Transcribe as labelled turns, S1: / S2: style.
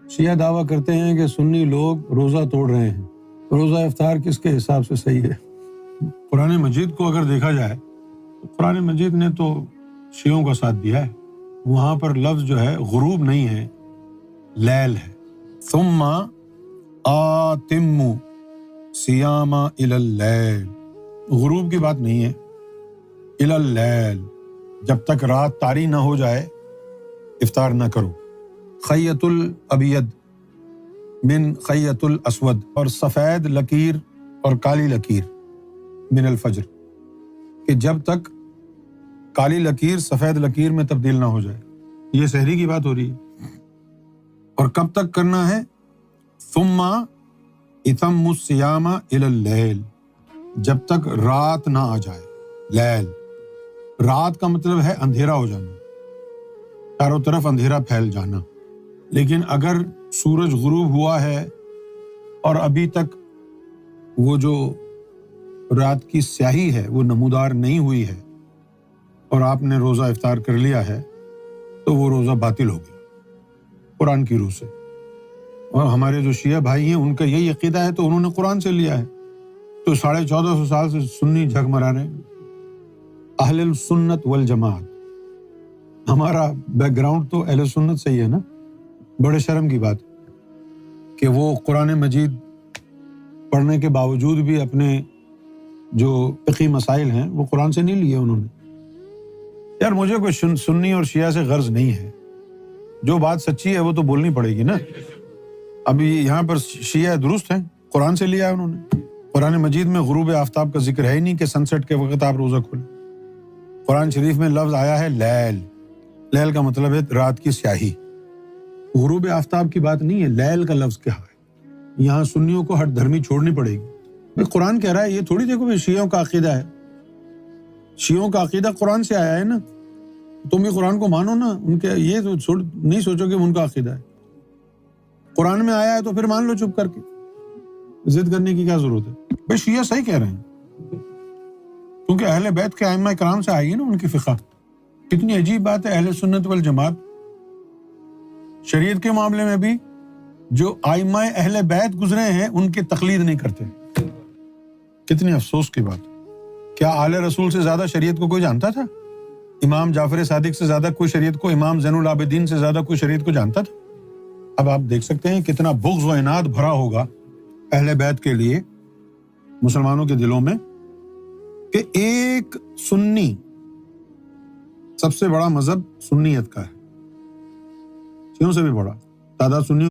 S1: شیعہ دعویٰ کرتے ہیں کہ سنی لوگ روزہ توڑ رہے ہیں. روزہ افطار کس کے حساب سے صحیح ہے؟ قرآن مجید کو اگر دیکھا جائے تو قرآن مجید نے تو شیعوں کا ساتھ دیا ہے. وہاں پر لفظ جو ہے غروب نہیں ہے، لیل ہے. ثم آتموا صیام الی اللیل، غروب کی بات نہیں ہے. الی اللیل، جب تک رات طاری نہ ہو جائے افطار نہ کرو. خیط الابید من خیط الاسود، اور سفید لکیر اور کالی لکیر من الفجر، کہ جب تک کالی لکیر سفید لکیر میں تبدیل نہ ہو جائے. یہ سحری کی بات ہو رہی ہے. اور کب تک کرنا ہے؟ ثم اتموا الصیام الی اللیل، جب تک رات نہ آ جائے. لیل، رات کا مطلب ہے اندھیرا ہو جانا، چاروں طرف اندھیرا پھیل جانا. لیکن اگر سورج غروب ہوا ہے اور ابھی تک وہ جو رات کی سیاہی ہے وہ نمودار نہیں ہوئی ہے اور آپ نے روزہ افطار کر لیا ہے تو وہ روزہ باطل ہو گیا قرآن کی روح سے. اور ہمارے جو شیعہ بھائی ہیں ان کا یہی عقیدہ ہے تو انہوں نے قرآن سے لیا ہے. تو 1450 سال سے سنی جھگ مرا رہے ہیں. اہل السنت والجماعت، ہمارا بیک گراؤنڈ تو اہل سنت سے ہی ہے نا. بڑے شرم کی بات کہ وہ قرآن مجید پڑھنے کے باوجود بھی اپنے جو فقہی مسائل ہیں وہ قرآن سے نہیں لیے انہوں نے. یار مجھے کوئی سنی اور شیعہ سے غرض نہیں ہے، جو بات سچی ہے وہ تو بولنی پڑے گی نا. ابھی یہاں پر شیعہ درست ہیں، قرآن سے لیا ہے انہوں نے. قرآن مجید میں غروب آفتاب کا ذکر ہے ہی نہیں کہ سن سیٹ کے وقت آپ روزہ کھولیں. قرآن شریف میں لفظ آیا ہے لیل، لیل کا مطلب ہے رات کی سیاہی. غروب آفتاب کی بات نہیں ہے، لیل کا لفظ کیا ہے. یہاں سنیوں کو ہٹ دھرمی چھوڑنی پڑے گی. قرآن کہہ رہا ہے، یہ تھوڑی دیکھو شیعوں کا عقیدہ ہے. شیعوں کا عقیدہ قرآن سے آیا ہے نا، تم بھی قرآن کو مانو نا. ان کے یہ نہیں سوچو کہ ان کا عقیدہ ہے. قرآن میں آیا ہے تو پھر مان لو چپ کر کے، ضد کرنے کی کیا ضرورت ہے. بھائی شیعہ صحیح کہہ رہے ہیں کیونکہ اہل بیت کے ائمہ کرام سے آئی ہے نا ان کی فقہ. کتنی عجیب بات ہے، اہل سنت والجماعت شریعت کے معاملے میں بھی جو ائمہ اہل بیت گزرے ہیں ان کی تقلید نہیں کرتے. کتنی افسوس کی بات. کیا آل رسول سے زیادہ شریعت کو کوئی جانتا تھا؟ امام جعفر صادق سے زیادہ کوئی شریعت کو، امام زین العابدین سے زیادہ کوئی شریعت کو جانتا تھا؟ اب آپ دیکھ سکتے ہیں کتنا بغض و عناد بھرا ہوگا اہل بیت کے لیے مسلمانوں کے دلوں میں کہ ایک سنی، سب سے بڑا مذہب سنیت کا ہے، شیعوں سے بھی بڑا تعداد سنی